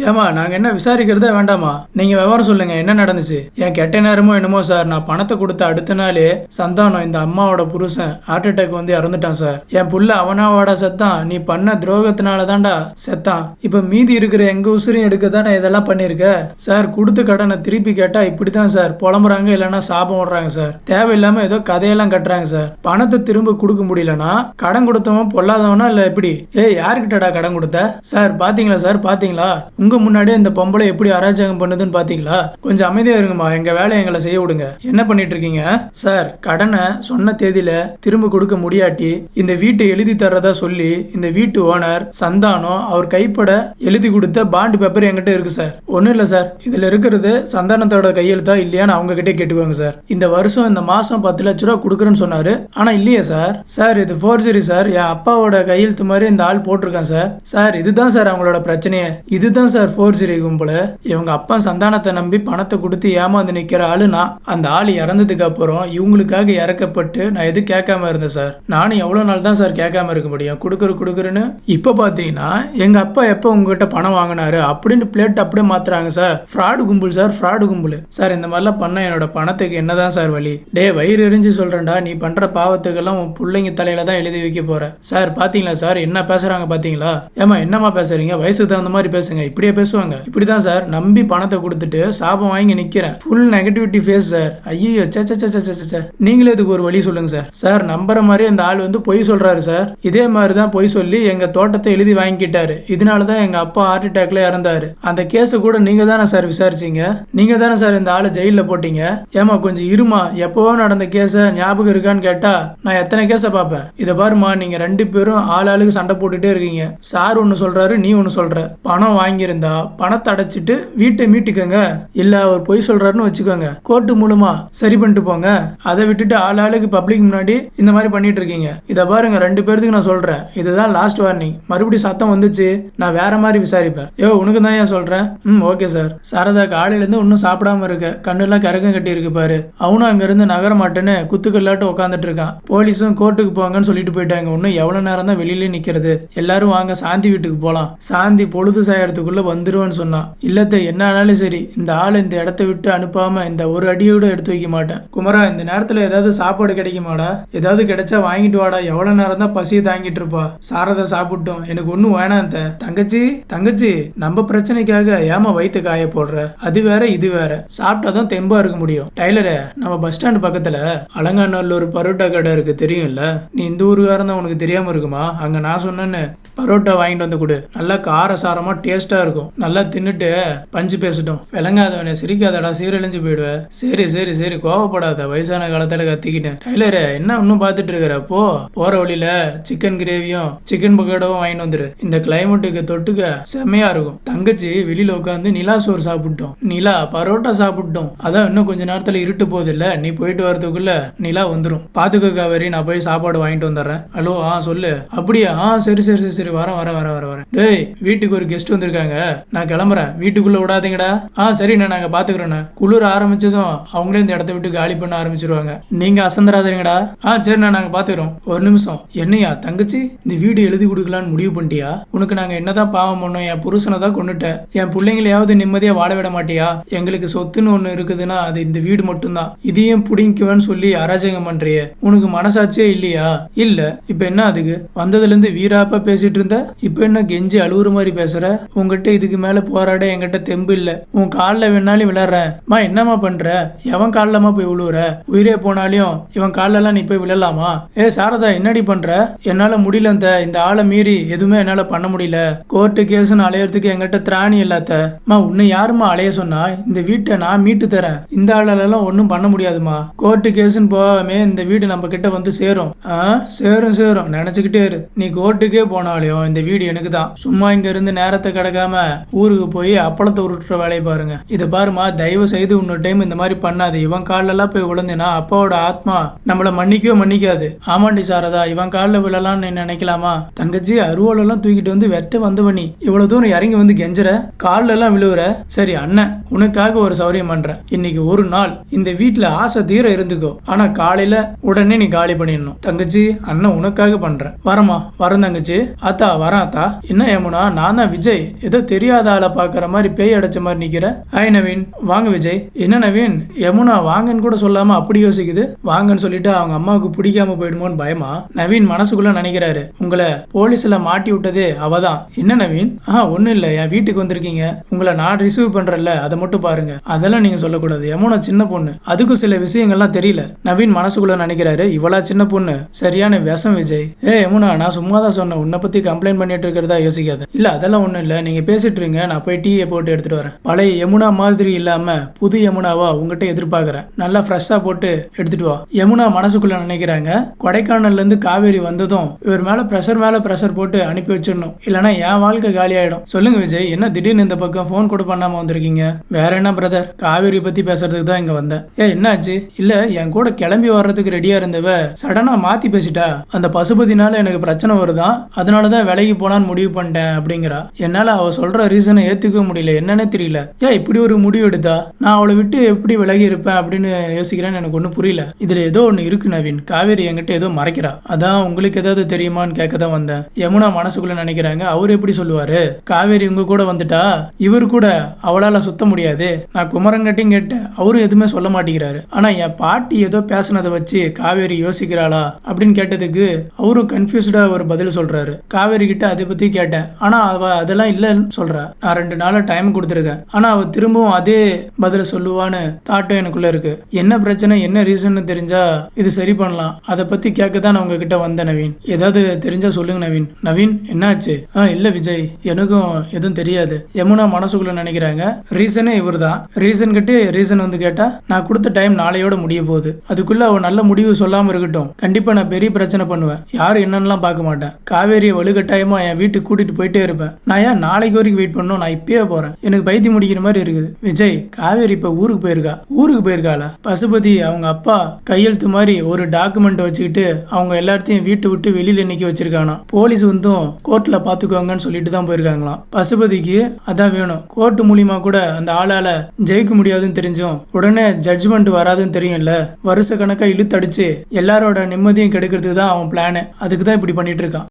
ஏமா நாங்க என்ன விசாரிக்கிறதா வேண்டாமா? நீங்க விவரம் சொல்லுங்க, என்ன நடந்துச்சு? என் கெட்ட நேரமோ என்னமோ சார், நான் பணத்தை கொடுத்த அடுத்த நாளே சந்தானம் இந்த அம்மாவோட புருஷன் ஹார்ட் அட்டாக் வந்து இறந்துட்டான் சார். என் புள்ள அவனாவோட செத்தான், நீ பண்ண துரோகத்தினால தான்டா செத்தான். இப்ப மீதி இருக்கிற எங்க உசுரையும் எடுக்க தானே இதெல்லாம் பண்ணிருக்க சார். கொடுத்த கடனை திருப்பி கேட்டா இப்படித்தான் சார் புலம்புறாங்க, இல்லைன்னா சாபம் விடுறாங்க சார். தேவையில்லாம ஏதோ கதையெல்லாம் கட்டுறாங்க சார். பணத்தை திரும்ப கொடுக்க முடியலன்னா கடன் கொடுத்தவன் பொல்லாதவனா இல்ல எப்படி? யாருக்கிட்டடா கடன் கொடுத்த சார்? பாத்தீங்களா சார், பாத்தீங்களா? உங்க முன்னாடியே இந்த பொம்பளை எப்படி அராஜகம் பண்ணுதுன்னு பாத்தீங்களா? கொஞ்சம் அமைதியா இருங்கம்மா, எங்க வேலையை எங்களை செய்ய விடுங்க. என்ன பண்ணிட்டு இருக்கீங்க சார்? கடனை சொன்ன தேதியில திரும்ப கொடுக்க முடியாட்டி இந்த வீட்டை எழுதி தர்றதா சொல்லி இந்த வீட்டு ஓனர் சந்தானம் அவர் கைப்பட எழுதி கொடுத்த பாண்டு பேப்பர் என்கிட்ட இருக்கு சார். ஒன்றும் இல்லை சார், இதில் இருக்கிறது சந்தானத்தோட கையெழுத்தா இல்லையான்னு அவங்க கிட்டே கேட்டுக்கோங்க சார். இந்த வருஷம் இந்த மாதம் 10 லட்ச ரூபா கொடுக்குறேன்னு சொன்னாரு, ஆனால் இல்லையே சார். சார் இது ஃபோர்ஜரி சார், என் அப்பாவோட கையெழுத்து மாதிரி இந்த ஆள் போட்டிருக்கான் சார். சார் இதுதான் சார் அவங்களோட பிரச்சனையே, இதுதான் சார் ஃபோர்ஜரி கும்பல. இவங்க அப்பா சந்தானத்தை நம்பி பணத்தை கொடுத்து ஏமாந்து நிற்கிற ஆளுனா அந்த ஆள் இறந்ததுக்கு அப்புறம் இவங்களுக்காக இறக்கப்பட்டு நான் எது கேட்காம இருந்தேன் சார். நானும் எவ்வளோ நாள் தான் சார் கேட்காம இருக்க முடியும்? கொடுக்குறேன்னு இப்போ பார்த்தீங்கன்னா எங்க அப்பா எப்போ உங்ககிட்ட பணம் வாங்கினாரு அப்படின்னு பிளேட் அப்படியே மாத்துறாங்க சார். ஃப்ராடு கும்பல் சார், ஃப்ராடு கும்பல் சார். இந்த மாதிரிலாம் பண்ண என்னோட பணத்துக்கு என்னதான் சார் வழி? டே வயிறு எரிஞ்சு சொல்றேன்டா, நீ பண்ற பாவத்துக்கெல்லாம் உன் பிள்ளைங்க தலையில தான் எழுதி வைக்க போற சார். பாத்தீங்களா சார் என்ன பேசுறாங்க பாத்தீங்களா? ஏமா என்னமா பேசுறீங்க? வயசுக்கு தகுந்த மாதிரி பேசுங்க. இப்படியே பேசுவாங்க. இப்படிதான் சார் நம்பி பணத்தை கொடுத்துட்டு சாபம் வாங்கி நிக்கிறேன். Full negativity face sir. ஐயோ நீங்களே இதுக்கு ஒரு வழி சொல்லுங்க சார். சார் நம்புற மாதிரி அந்த ஆள் வந்து பொய் சொல்றாரு சார். இதே மாதிரிதான் பொய் சொல்லி எங்க தோட்டத்தை எழுதி வாங்கிக்கிட்டாரு. இதனாலதான் எங்க அப்பா ஹார்ட் அட்டாக்ல இறந்தாரு. அந்த கேஸ கூட நீங்க தானே சார் விசாரிச்சீங்க? நீங்க தானே சார் இந்த ஆளை ஜெயில போட்டீங்க. ஏமா கொஞ்சம் இருமா, எப்பவோ நடந்த கேஸ ஞாபகம் இருக்கான்னு கேட்டா நான் எத்தனை கேஸ பாப்பேன். இத பாருமா, நீங்க 2 பேரும் ஆளுக்கு சண்டை போட்டுட்டே இருக்கீங்க. சார் ஒன்னு சொல்றாரு, நீ ஒன்னு சொல்ற. பணம் வாங்கியிருந்தா பணத்தை அடைச்சிட்டு வீட்டை மீட்டுக்கங்க, இல்ல அவர் பொய் சொல்றாருன்னு வச்சுக்கோங்க, கோர்ட்டு மூலமா சரி பண்ணிட்டு போங்க. அதை விட்டுட்டு ஆளுக்கு பப்ளிக் முன்னாடி இந்த மாதிரி பண்ணிட்டு இருக்கீங்க. இத பாருங்க, 2 பேருக்கு நான் சொல்றேன், இதுதான் லாஸ்ட் வார்னிங். மறுபடியும் சத்தம் வந்துச்சு நான் வேற மாதிரி விசாரிப்பேன். உனக்கு தான் ஏன் சொல்றேன். Okay sir. சாரதா காலையில இருந்து ஒன்னும் சாப்பிடாம இருக்க, கண்ணெல்லாம் கரகம் கட்டி இருக்கு பாரு. அவனும் அங்க இருந்து நகர மாட்டேன்னு குத்துக்கல்லாட்டு உட்காந்துட்டு இருக்கான். போலீஸும் கோர்ட்டுக்கு போங்கன்னு சொல்லிட்டு போயிட்டாங்க. இன்னும் எவ்வளவு நேரம் தான் வெளியில நிக்கிறது? எல்லாரும் வாங்க சாந்தி வீட்டுக்கு போலாம். சாந்தி பொழுது சாயறதுக்குள்ள வந்துருவேன்னு சொன்னான். இல்லத்த என்ன ஆனாலும் சரி, இந்த ஆள் இந்த இடத்த விட்டு அனுப்பாம இந்த ஒரு அடியோட எடுத்து வைக்க மாட்டேன். குமரா, இந்த நேரத்துல ஏதாவது சாப்பாடு கிடைக்குமாடா? ஏதாவது கிடைச்சா வாங்கிட்டு வாடா. எவ்வளவு நேரம் தான் பசியை தாங்கிட்டு இருப்பா. சாரதா சாப்பிட்டோம், எனக்கு ஒன்னும் வேணாம். தங்கச்சி நம்ம பிரச்சனைக்காக ஏமா வயிற்று காய போடுற? அது வேற இது வேற. சாப்பிட்டாதான் தெம்பா இருக்க முடியும். டைலரே, நம்ம பஸ் ஸ்டாண்ட் பக்கத்துல அலங்காநல்லூர் ஒரு பரோட்டா கடை இருக்கு, தெரியும்ல? நீ இந்த ஊருக்காரன் தான், உனக்கு தெரியாம இருக்குமா? அங்க நான் சொன்னேன்னு பரோட்டா வாங்கிட்டு வந்து கொடு. நல்லா காரசாரமா டேஸ்டா இருக்கும். நல்லா தின்னுட்டு பஞ்சு பேசட்டும். விளங்காதவனே, சிரிக்காதடா, சீரழிஞ்சு போயிடுவேன். சரி கோவப்படாத, வயசான காலத்துல கத்திக்கிட்டேன். டைலரு என்ன இன்னும் பாத்துட்டு இருக்கிற? போற வழியில சிக்கன் கிரேவியும் சிக்கன் பக்கோடாவும் வாங்கிட்டு வந்துரு. இந்த கிளைமேட்டுக்கு தொட்டுக்க செம்மையா இருக்கும். தங்கச்சி வெளியில உட்காந்து நிலா சோறு சாப்பிட்டோம். நிலா பரோட்டா சாப்பிட்டோம். அதான் இன்னும் கொஞ்ச நேரத்துல இருட்டு போகுது இல்ல, நீ போயிட்டு வரதுக்குள்ள நிலா வந்துடும். பாத்துக்க காவேரி, நான் போய் சாப்பாடு வாங்கிட்டு வந்துடுறேன். ஹலோ, சொல்லு. அப்படியா? சரி வரேன். டேய், வீட்டுக்கு ஒரு கெஸ்ட் வந்திருக்காங்க, நான் கிளம்புறேன். வீட்டுக்குள்ள விடாதீங்கடா. சரிண்ணா, நாங்க பாத்துக்கிறோண்ணா. குளிர் ஆரம்பிச்சதும் அவங்களே இந்த இடத்த விட்டு காலி பண்ண ஆரம்பிச்சிருவாங்க. நீங்க அசந்தராதீங்கடா. சரிண்ணா, நாங்க பாத்துக்கிறோம். ஒரு நிமிஷம். என்னையா தங்கச்சி, இந்த வீடு எழுதி கொடுக்கலான்னு முடிவு பண்ணிட்டியா? உனக்கு நாங்க என்னதான் பாவம் பண்ணோம்? என் புருஷனை தான் கொண்டுட்ட. என் பிள்ளைங்களையாவது நிம்மதியா வாழ விட மாட்டியா? எங்களுக்கு சொத்துன்னு ஒண்ணு இருக்குதுன்னா அது இந்த வீடு மட்டும்தான். இதையும் புடிங்குவேன்னு சொல்லி அராஜகம் பண்றியே, உனக்கு மனசாட்சியே இல்லையா? இல்ல, இப்ப என்ன அதுக்கு? வந்ததுல இருந்து வீராப்பா பேசிட்டு இருந்த, இப்ப என்ன கெஞ்சி அழுவுற மாதிரி பேசுற? உங்ககிட்ட இதுக்கு மேல போராட என்கிட்ட தெம்பு இல்ல. உன் காலில் வேணாலும் விளையாடுறேன். என்னமா பண்ற? எவன் காலிலமா போய் விழுவுற? உயிரே போனாலையும் இவன் காலெல்லாம் நீ போய் விழலாமா? சாரதா, என்னடி பண்ற? என்னால முடியல. இந்த ஆளை மீறி எதுவுமே என்னால பண்ண முடியல. கோர்ட்டு கேஸ்ன்னு அலையறதுக்கு என்கிட்ட திராணி இல்லாத. உன்னை யாருமா அலைய சொன்னா? இந்த வீட்டை நான் மீட்டு தரேன். இந்த ஆளெல்லாம் ஒன்னும் பண்ண முடியாதுமா. கோர்ட்டு கேஸ்ன்னு போகாமே இந்த வீடு நம்ம கிட்ட வந்து சேரும். சேரும் நினைச்சுக்கிட்டே இரு. நீ கோர்ட்டுக்கே போனாலையும் இந்த வீடு எனக்கு தான். சும்மா இங்க இருந்து நேரத்தை கிடக்காம ஊருக்கு போய் அப்பளத்தை உருட்டுற வேலையை பாருங்க. இதை பாருமா, தயவு செய்து இன்னொரு டைம் இந்த மாதிரி பண்ணாது. இவன் காலெல்லாம் போய் விழுந்தேன்னா அப்பாவோட ஆத்மா நம்மள மன்னிக்காது. ஆமாண்டி சாரதா, இவன் காலில் விழலாம்னு நினைக்கலாமா? தங்கச்சி, அருவாளெல்லாம் தூக்கிட்டு வந்து வெட்ட வந்தவனி இவ்வளவு தூரம் இறங்கி வந்து கெஞ்சற, காலில் எல்லாம் விழுவுற. சரி அண்ணன், உனக்காக ஒரு சௌரியம் பண்றேன். இன்னைக்கு ஒரு நாள் இந்த வீட்டுல ஆசை தீர இருந்துக்கோ. ஆனா காலையில உடனே நீ காலி பண்ணிடணும். தங்கச்சி, அண்ணன் உனக்காக பண்றேன். வரேன் தங்கச்சி. ஆத்தா வரேன் ஆத்தா. என்ன யமுனா, நான் தான் விஜய். ஏதோ தெரியாத ஆளை பாக்குற மாதிரி பேய் அடைச்ச மாதிரி நிக்கிற. ஹாய் நவீன். வாங்க விஜய். என்ன நவீன், யமுனா வாங்கன்னு கூட சொல்லாம அப்படி யோசிக்குது. வாங்கன்னு சொல்லிட்டு அவங்க அம்மாவுக்கு பிடிக்காம போயிடுமோன்னு பயமா நவீன் மனசுக்குள்ள நினைக்கிறாரு. உங்களை போலீஸ்ல மாட்டி விட்டதே அவதான். என்ன நவீன்? ஒண்ணும் இல்ல, என் வீட்டுக்கு வந்திருக்கீங்க, உங்களை நான் ரிசீவ் பண்றேன்ல, அதை மட்டும் பாருங்க. அதெல்லாம் நீங்க சொல்லக்கூடாது. யமுனா சின்ன பொண்ணு, அதுக்கும் சில விஷயங்கள்லாம் தெரியல. நவீன் மனசுக்குள்ள நினைக்கிறாரு, இவளா சின்ன பொண்ணு, சரியான விஷம் விஜய். யமுனா, நான் சும்மா தான் சொன்னேன், உன்னை பத்தி கம்ப்ளைண்ட் பண்ணிட்டு இருக்கிறதா யோசிக்காத. இல்ல அதெல்லாம் ஒண்ணும் இல்ல, நீங்க பேசிட்டு இருங்க, நான் போய் டீயை போட்டு எடுத்துட்டு வரேன். பழைய யமுனா மாதிரி இல்லாம புது யமுனாவா உங்ககிட்ட எதிர்பார்க்கறேன். நல்லா ஃப்ரெஷ்ஷா போட்டு எடுத்துட்டு வா. யமுனா மனசுக்குள்ள நினைக்கிறாங்க, கொடைக்கானல்ல இருந்து காவேரி வந்ததும் இவர் மேல பிரஷர் போட்டு அனுப்பி வச்சிடணும், இல்லைன்னா என் வாழ்க்கை காலி ஆயிடும். சொல்லுங்க விஜய், என்ன திடீர்னு இந்த பக்கம் போன் கூட பண்ணாம வந்திருக்கீங்க? வேற என்ன பிரதர், காவேரி பத்தி பேசுறதுக்கு தான் இங்க வந்தேன். என்னாச்சு? இல்ல என் கூட கிளம்பி வர்றதுக்கு ரெடியா இருந்தவ சடனா மாத்தி பேசிட்டா. அந்த பசுபதினால எனக்கு பிரச்சனை வருதான், அதனாலதான் விலைக்கு போலான்னு முடிவு பண்ணிட்டேன் அப்படிங்கிறா. என்னால அவ சொல்ற ரீசனை ஏத்துக்க முடியல, என்னன்னே தெரியல. இப்படி ஒரு முடிவு எடுத்தா நான் அவளை விட்டு எப்படி விலகி இருப்பேன் அப்படின்னு யோசிக்கிறேன்னு எனக்கு ஒன்றும் புரியல. இதுல ஏதோ ஒன்று இருக்கு நவீன், காவேரி என்கிட்ட ஏதோ மறைக்கிறா. அதான் உங்களுக்கு ஏதாவது தெரியுமான்னு கேட்க தான் வந்தேன். யமுனா மனசுக்குள்ள நினைக்கிறாங்க, அவர் எப்படி சொல்லுவாரு, காவேரி உங்க கூட வந்துட்டா இவர் கூட அவளால சுத்த முடியாது. நான் குமரங்கட்டையும் கேட்டேன், அவரும் எதுவுமே சொல்ல மாட்டேங்கிறாரு. ஆனா என் பாட்டி ஏதோ பேசினதை வச்சு காவேரி யோசிக்கிறாளா அப்படின்னு கேட்டதுக்கு அவரும் கன்ஃபியூஸ்டா ஒரு பதில் சொல்றாரு. காவேரி கிட்ட அதை பத்தி கேட்டேன், ஆனா அவ அதெல்லாம் இல்லைன்னு சொல்றா. நான் 2 நாளா டைம் கொடுத்துருக்கேன், ஆனா அவ திரும்பவும் அதே பதில சொல்லுவான்னு தாட்டம் எனக்குள்ள இருக்கு. என்ன பிரச்சனை, என்ன ரீசன் தெரிஞ்சா இது சரி பண்ணலாம். அதை பத்தி கேட்க தான் நான் உங்ககிட்ட வந்தேன் நவீன். ஏதாவது தெரிஞ்சா சொல்லுங்க நவீன். நவீன் என்னாச்சு? இல்ல விஜய், எனக்கும் எதுவும் தெரியாது. யமுனா மனசுக்குள்ள நினைக்கிறாங்க, ரீசனே இவர் தான். ரீசன் கிட்டே ரீசன் வந்து கேட்டா நான் கொடுத்த டைம் நாளையோட முடிய போகுது. அதுக்குள்ள அவ நல்ல முடிவு சொல்லாம இருக்கட்டும், கண்டிப்பா நான் பெரிய பிரச்சனை பண்ணுவேன். யாரும் என்னன்னுலாம் பார்க்க மாட்டேன். காவேரியை வலுக்கட்டாயமா என் வீட்டுக்கு கூட்டிட்டு போயிட்டே இருப்பேன். நான் ஏன் நாளைக்கு வரைக்கும் வெயிட் பண்ணணும், நான் இப்பயே போறேன். எனக்கு பைத்தியம் முடிக்கிற மாதிரி இருக்குது. விஜய், காவேரி இப்ப ஊருக்கு போயிருக்காளா? பசுபதி அவங்க அப்பா கையெழுத்து மாதிரி ஒரு டாக்குமெண்ட் வச்சுக்கிட்டு அவங்க எல்லாத்தையும் வீட்டு விட்டு வெளியில நிக்க வச்சிருக்கானா. போலீஸ் வந்தும் கோர்ட்ல பாத்துக்குவாங்கன்னு சொல்லிட்டு தான் போயிருக்காங்களாம். பசுபதிக்கு அதான் வேணும். கோர்ட் மூலியமா கூட அந்த ஆளால ஜெயிக்க முடியாதுன்னு தெரிஞ்சும் உடனே ஜட்ஜ்மெண்ட் வராதுன்னு தெரியும்ல, வருஷ கணக்கா இழுத்தடிச்சு எல்லாரோட நிம்மதியும் கெடுக்கிறதுக்கு தான் அவன் பிளானு. அதுக்கு தான் இப்படி பண்ணிட்டு இருக்கான்.